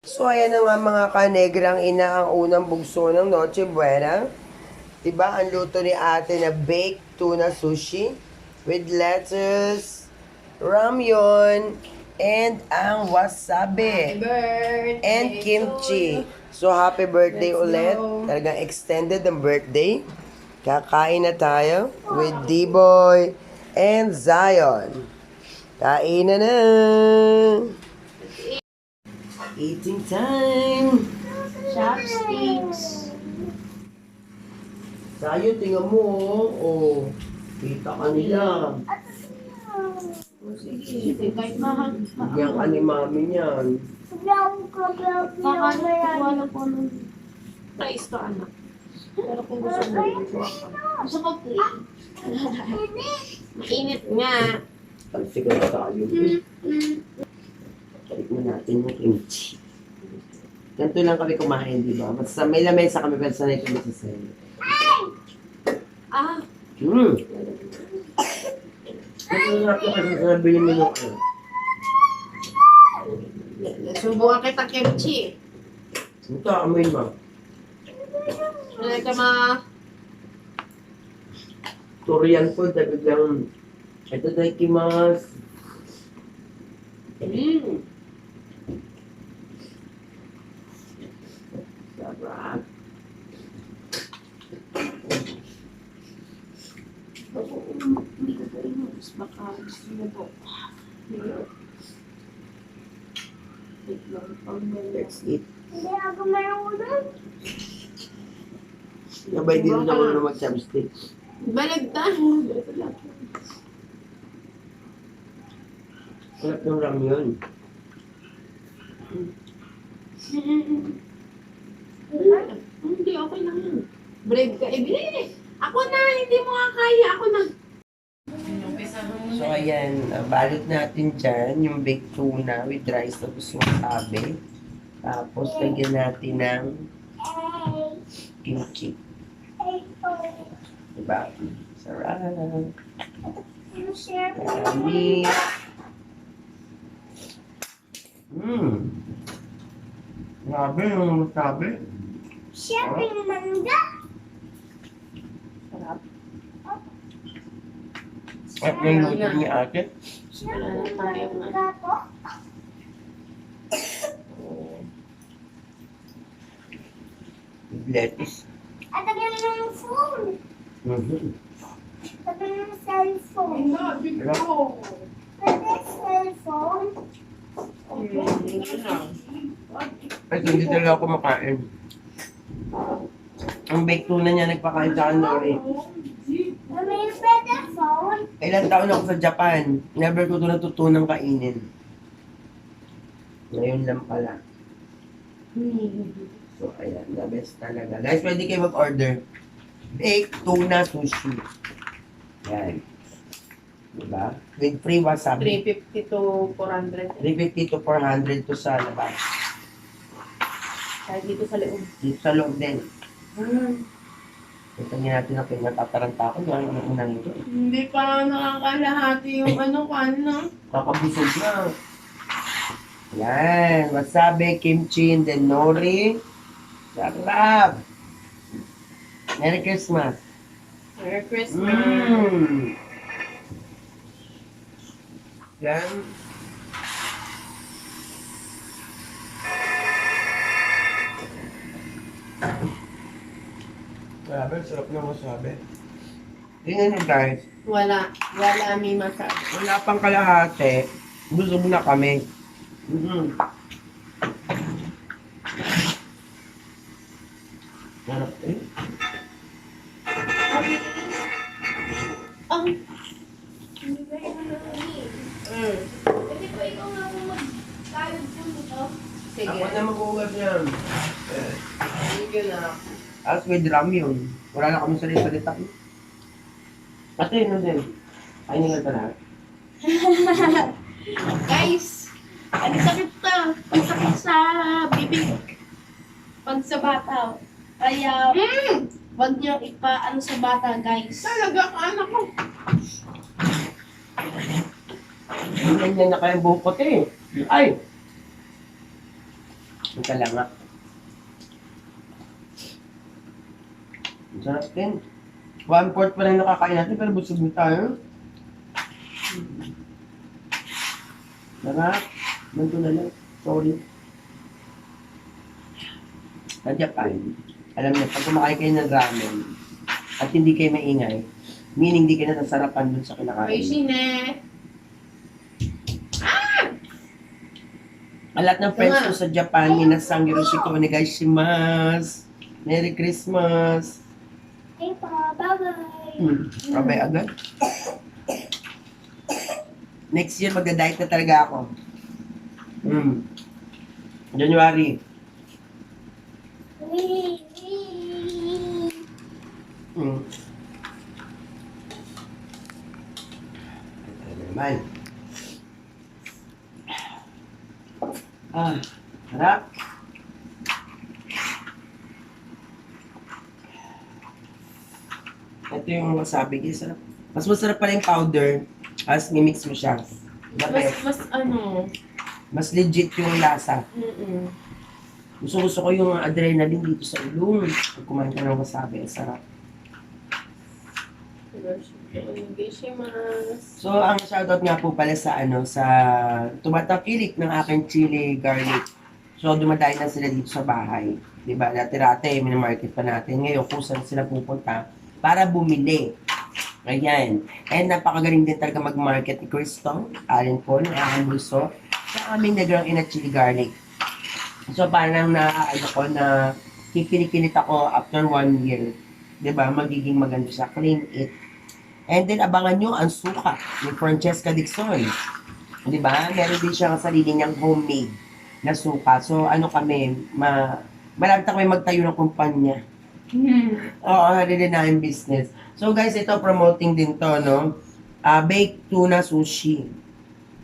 So, ayan na nga mga kanegrang ina ang unang bugso ng Noche Buena. Diba, ang luto ni ate na baked tuna sushi with lettuce, ramyun, and ang wasabi. Happy birthday And kimchi. to you. So, happy birthday Let's ulit. go. Talagang extended ang birthday. Kakain na tayo with D-Boy and Zion. Kain na! Eating time! Chopsticks. Tayo, tingnan mo, oh. Kita ka nila. Sige, kahit mahal. Bigyan ka ni mami niyan. Wala po nung price to anak. Pero kung gusto mo, gusto ko plain. Mainit nga. Pagsigaw tayo. Balik mo natin yung kimchi. Ganito lang kami kumain, di ba? Basta may lamesa kami, pero sanay kami sa sa'yo. Ah, Ito na ako kasi nabili mo yung ano. subukan kita kimchi. Ito, amoy mo. Wala ka ma... Korean food, sabi lang. Ito dakimasu. Sarap. Hindi ko pa inubos. Baka gusto mo po. Wait lang, pang Let's eat. Hindi ako marunong. Nabay din ako na mag-chopstick. Balagtan. Sarap ng ramyun. Hindi, okay lang yun. Bread ka, ibili. Ako na, hindi mo nga kaya. Ako na. So ayan, balot natin dyan yung baked tuna with rice tapos wasabi. Tapos lagyan natin ng kimchi. Diba? Sarap. Share Yummy. Grabe yung wasabi. yung mangga. Sarap. At yung luto ni ate. Share Wala na yung tayo mangga po. With lettuce. At tagal ng phone. Tagal ng cellphone. Pwede cellphone. Ay, hindi talaga ako makain. Ang baked tuna niya nagpakain sa akin, Nori. May pwede phone. Ilang taon ako sa Japan. Never ko ito natutunang kainin. Ngayon lang pala. So, ayan. The best talaga. Guys, pwede kayo mag-order. Baked tuna sushi. Ayan. Diba? With free wasabi. 350 to 400. 350 to 400 to sa labas. Kahit dito sa loob. Dito sa loob din. Ito nga natin na pinatataranta ako. Yung ano unang ito. Hindi pa nakakalahati yung ano. Kakabusog na. Yan. Wasabi, kimchi, and then nori. Sarap. Merry Christmas. Merry Christmas. Yan. Grabe, sarap na wasabi. Tingnan nyo guys. Wala may masabi. Wala pang kalahati. Busog na kami. Sarap eh. Ang Hindi ba yung Pwede po ikaw nga mag-kalad po nito? sige. Ako na mag-ugas yan. Sige na. As with ramyun. Wala na kami salita-salita. Ate, ano din? Kainin ka lahat. Guys, ang sakit to. Ang sakit sa bibig. Pag sa bata. Kaya, wag niyo ipa-ano sa bata, guys. Talaga ka, anak ko. Ganyan na kayang buhok ko, te. Ay! Ito lang nga. Ang sarap din. 1/4 pa lang nakakain natin, pero busog na tayo. Sarap. Ganito na lang. Sorry. Sa Japan, alam niyo, pag kumakain kayo ng ramen, at hindi kayo maingay, meaning hindi kayo nasasarapan dun sa Ay, kinakain. sine. Ang lahat ng friends ko sa Japan, minasang Hiroshiko onegaishimasu. Merry Christmas. Hey pa, bye-bye. Abay agad. Next year, magda-diet na talaga ako. January. Wee, wee. Ano naman. Harap. Ito yung wasabi guys. Sarap. Mas masarap pala yung powder as mimix mo siya. Mas legit yung lasa. Gusto ko yung adrenaline dito sa ilong. Pag kumain ka ng wasabi, sarap. So, ang shoutout nga po pala sa sa tumatakilik ng aking chili garlic. So, dumadayo na sila dito sa bahay. Diba? Dati-rate, minimarket pa natin. Ngayon, kung saan sila pupunta para bumili. Ayan. And napakagaling din talaga mag-market ni Crystal, Allen po, ng aking bulso, sa aming nagrang ina chili garlic. So, parang ko na kikinikilit ako after 1 year. Diba? Magiging maganda siya. Clean it. And then, abangan nyo ang suka ni Francesca Dixon. Diba? Meron din siya sarili niyang homemade na suka. So, malapit na kami magtayo ng kumpanya. Oo, sarili na yung business. So, guys, ito, promoting din to, no? Baked tuna sushi.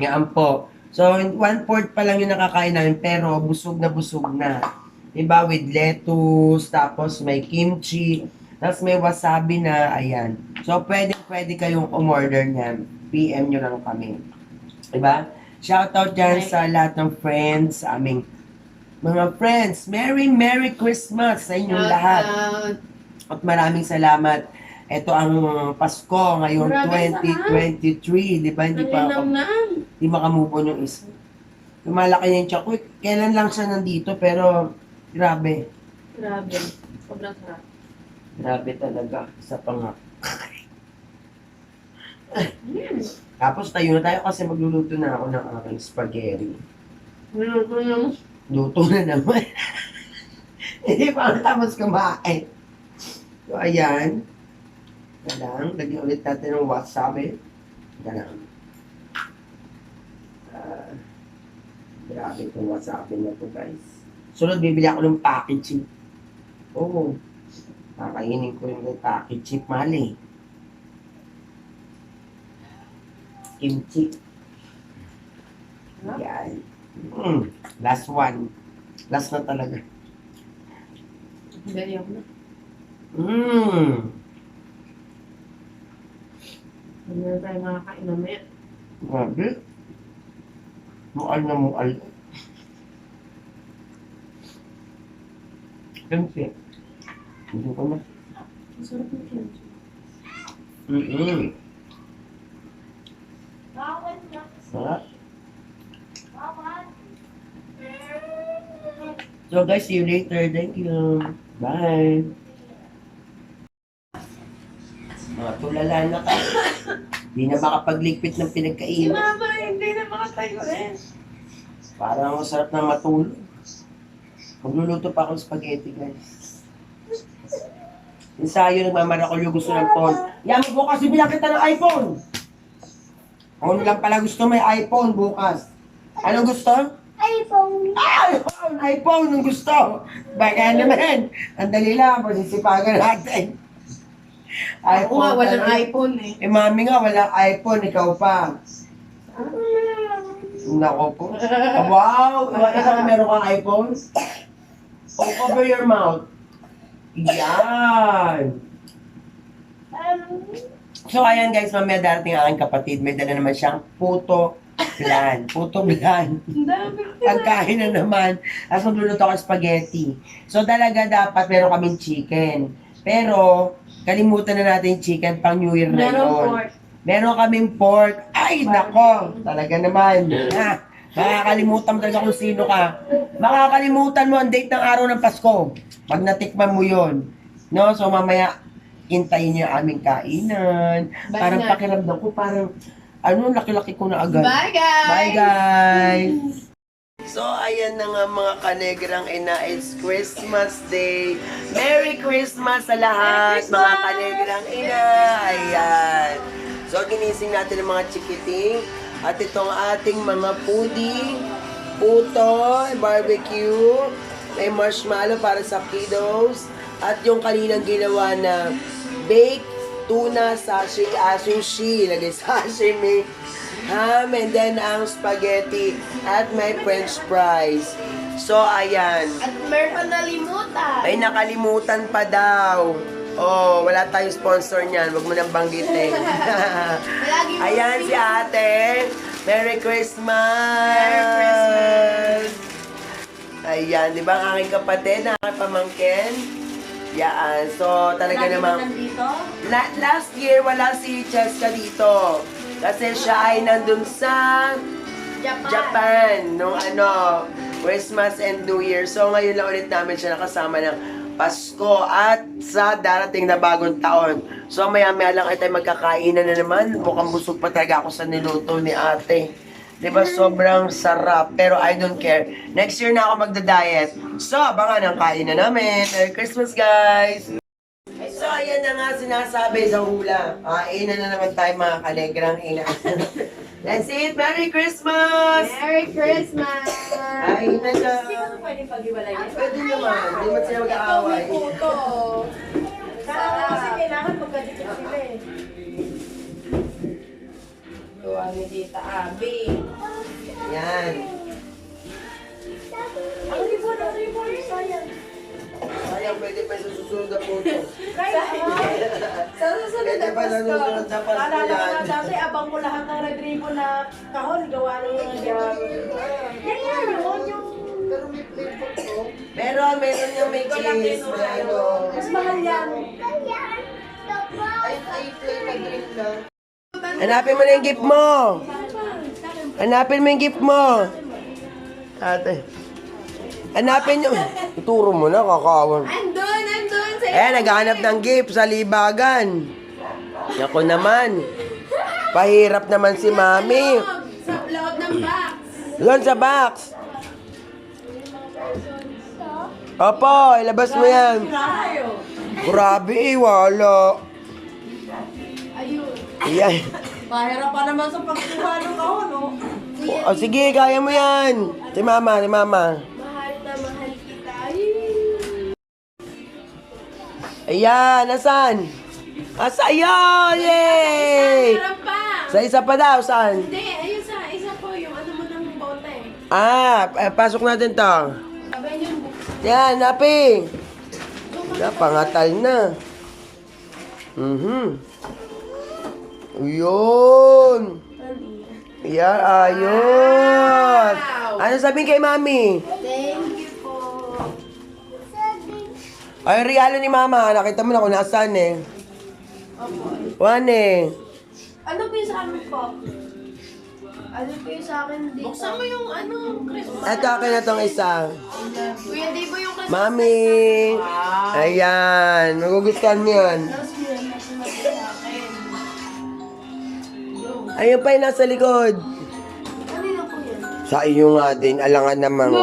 Yan po. So, 1/4 pa lang yung nakakain namin, pero busog na. Diba? With lettuce, tapos may kimchi, tapos may wasabi na, ayan. So, pwede kayong umorder niyan. PM nyo lang kami. Diba? Shoutout dyan sa lahat ng friends, sa aming mga friends. Merry Christmas sa inyong lahat. At maraming salamat. Ito ang Pasko ngayon, Maraming 2023. Diba? Hindi makamove on yung isa. Lumalaki na yung tiyak ko. Kailan lang siya nandito, pero grabe. Sobrang sarap. Grabe talaga. Isa pa nga. Tapos tayo na tayo kasi magluluto na ako ng aking spaghetti. Luto na naman. Hindi pa ako tapos kumain. So, ayan. Yan lang. Lagyan ulit natin ng wasabi. Yan lang. Grabe itong wasabi na to, guys. Sunod, bibili ako ng packaging. Oo. Kakainin ko yung packaging. Mali. Kimchi. Yan. Last one. Last na talaga. Very na. Hindi na tayo makakain mamaya. Grabe. Mual na mual. Kimchi. Hindi ko na. Masarap yung kimchi. Bawal na. Sarap. Bawal. So guys, see you later. Thank you. Bye. Mga tulala na ka. Hindi na makapagligpit ng pinagkainan. Mama, hindi na makatayo rin. Parang masarap na matulog. Magluluto pa ako ng spaghetti, guys. Ensayo, nagmamarakulyo, gusto ng phone. Yan mo bukas, bibilang kita ng iPhone. Ano lang pala gusto, may iPhone bukas. Anong gusto? iPhone. iPhone ang gusto. Baka naman. Ang dali lang, pasisipagan natin. Ako nga, walang talaga. iPhone eh. Eh, mami nga, walang iPhone, ikaw pa. Nako po. Wow! Ikaw meron kang iPhone? Oh, cover your mouth. Yan. So, ayan guys, mamaya darating ang aking kapatid. May dala naman siyang puto Plan. Putong yan. Ang dami. Pagkain na naman. Tapos magluluto ako ng spaghetti. So talaga dapat meron kaming chicken. Pero, kalimutan na natin yung chicken pang New Year na Meron yun. pork. Meron kaming pork. Ay, nako. Talaga naman. Ha? Makakalimutan mo talaga kung sino ka. Makakalimutan mo ang date ng araw ng Pasko. Pag natikman mo yon. No? So mamaya, hintayin niyo ang aming kainan. Bye Parang na. pakiramdam ko, parang, laki-laki ko na agad. Bye, guys! Bye, guys! So, ayan na nga mga kanegrang ina. It's Christmas Day. Merry Christmas sa lahat, Merry Christmas! mga kanegrang ina. Ayan. So, ginising natin ang mga chikiting. At itong ating mga puding, puto, barbecue, may marshmallow para sa kiddos. At yung kaninang ginawa na baked tuna sushi. Lagay sashimi. Ham, and then ang spaghetti at may french fries. So, ayan. At meron nalimutan. Ay, nakalimutan pa daw. Oh, wala tayong sponsor niyan. Huwag mo nang banggitin. Lagi mo Ayan si ate. Merry Christmas! Merry Christmas! Ayan, di ba ang aking kapatid, ang aking pamangkin? Yan. So, talaga Lagi mo namang... nandito? Last year, wala si Cheska dito. Kasi siya ay nandun sa Japan nung Christmas and New Year. So ngayon lang ulit namin siya nakasama ng Pasko at sa darating na bagong taon. So maya-maya lang ay tayo magkakainan na naman. Mukhang busog pa talaga ako sa niluto ni ate. Diba sobrang sarap. Pero I don't care. Next year na ako magda-diet. So abangan ang kainan namin. Merry Christmas, guys! So, ayan na nga sinasabi sa hula. Kainan na naman tayo mga kanegrang ina. That's it! Merry Christmas! Merry Christmas! Ay, nasa... Hindi ko pwede pag-iwalayin. Pwede naman. Hindi mo sila mag-aaway. Ito, may puto. Kasi kailangan magkadikit sila eh. Gawa ni Tita Abby. Yan. Ang ribon, sayang. Sayang, pwede pa sa susunod na puto. Sa susunod Pwede na pa sa susunod na Pasko Naalala ko yan. na dati, abang ko lahat ng red ribbon na kahon, gawa ng mga jam. Yan yun, yung... Meron yung may cheese. Mas mahal yan. Hanapin mo na yung gift mo. Hanapin mo yung gift mo. Ate. Hanapin nyo. Ituro mo na, kakawan. Andun, sa Naghahanap ng gift sa libagan. Ako naman. Pahirap naman si mami. Sa loob ng box. Doon sa box. Opo, ilabas mo yan. Grabe wala. Ayun. Yan. Mahirap pa naman sa pagkuha ng kahon, no? O sige, kaya mo yan. Si mama. Mahal na mahal kita. Ayan, nasan? Asa, ayun! Yay! Meron pa. Sa isa pa daw, saan? Hindi, ayun sa isa po, yung ano mo ng bote. Pasok natin to. Sabi yung book. Yan, napi. Pangatal na. Yun. Yan, ayun. Ano sabihin kay mami? Thank you po. Ay, regalo ni mama. Nakita mo na kung nasaan eh. Opo. Juan eh. Ano po yung sa amin po? Ano po yung sa akin dito? Buksan mo yung Christmas. Ito akin na tong isa. Kuya, di ba yung Christmas? Mami. Ayan. Magugustuhan mo yan. Ayun pa yung nasa likod. Kanina po yan. Sa iyo nga din. Alangan naman.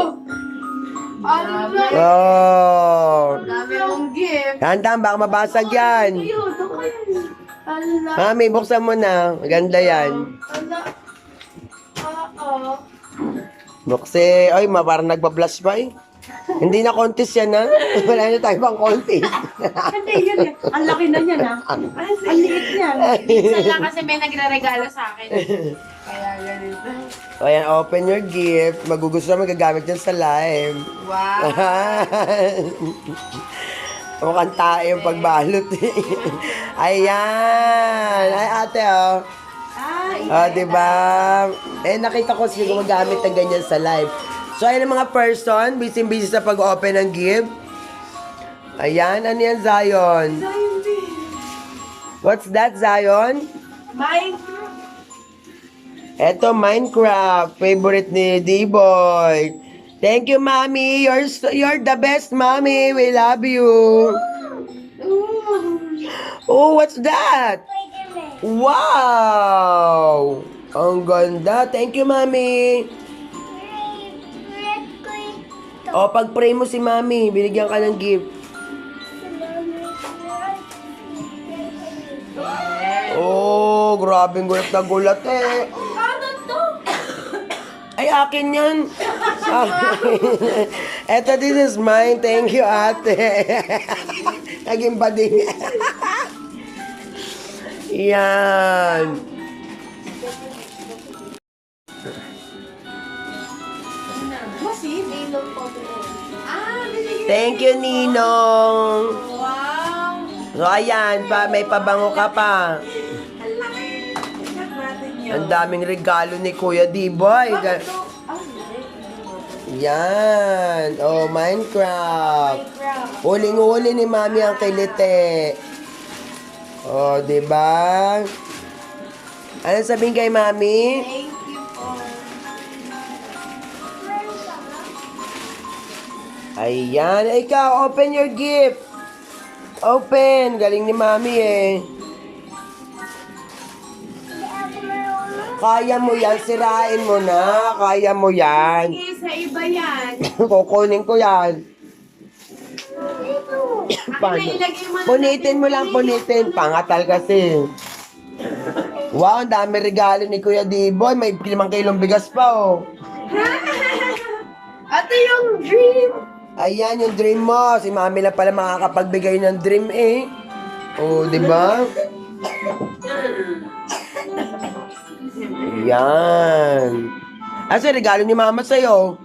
Ano ba? Oh. Dami akong gift. Tandaan, baka mabasag yan. Ayun, ako yun. Ala. Mami, buksan mo na. Maganda yan. Ala. Oo. Bukse. Ay, parang nagpa-blush pa eh. Hindi na contest yan ha. Wala na tayo pang contest. Hindi, yun eh. Ang laki na yan ha. Ang liit niyan. Minsan lang kasi may nagre-regalo sa akin. Kaya ganito. So, ayan, open your gift. Magugustuhan mo gagamit yan sa live. Wow. Mukhang tayo yung pagbalot eh. Ayan. Ay, ate oh. Ay, Diba? Nakita ko siya gumagamit ng ganyan sa live. So, ayan ang mga person, busy-busy sa pag-open ng gift. Ayan, ano yan, Zion? What's that, Zion? Eto, Minecraft. Favorite ni D-Boy. Thank you, Mommy. You're the best, Mommy. We love you. Oh, what's that? Wow! Ang ganda. Thank you, Mommy. O, pag-pray mo si Mommy, binigyan ka ng gift. Oh, grabing gulat na gulat eh. Ay, akin yan. Eto, this is mine. Thank you, ate. Naging bading. Yan. Thank you, Ninong. Wow! So, ayan, may pabango ka pa. Ang daming regalo ni Kuya D-Boy. Yan. Oh, Minecraft. Huling-huli ni Mami ang kilite. Oh, diba? Ano sabihin kay Mami? Thank you po. Ayan. Ikaw, open your gift. Open. Galing ni Mami eh. Kaya mo yan. Sirain mo na. Kaya mo yan. Sige, sa iba yan. Kukunin ko yan. Paano? Ilagay mo na Punitin mo lang, punitin. Pangatal kasi. Wow, ang dami regalo ni Kuya D-Boy. May 5 kilong bigas pa, oh. Ito yung dream. Ayan yung dream mo. Si Mami na pala makakapagbigay ng dream, eh. Oh, di ba? Yan. Asa regalo ni Mama sa'yo?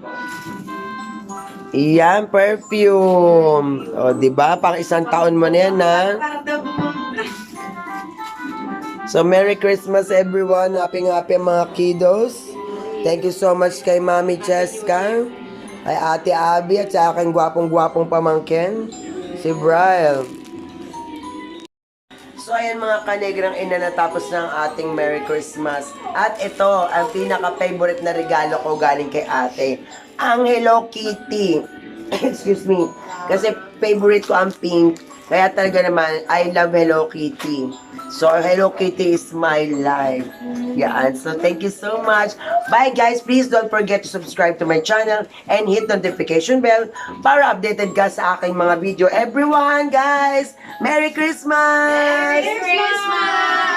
Iyan, perfume. O, di ba? Pang 1 taon mo na yan, ha? So, Merry Christmas, everyone. Happy mga kiddos. Thank you so much kay Mami Cheska, kay Ate Abby, at sa aking gwapong-gwapong pamangkin, si Brian. So, ayan mga kanegrang ina, natapos ng ating Merry Christmas. At ito, ang pinaka-favorite na regalo ko galing kay ate, ang Hello Kitty. Excuse me. Kasi favorite ko ang pink. Kaya talaga naman, I love Hello Kitty. So, Hello Kitty is my life. Yan. So, thank you so much. Bye, guys. Please don't forget to subscribe to my channel and hit notification bell para updated ka sa aking mga video. Everyone, guys, Merry Christmas! Merry Christmas!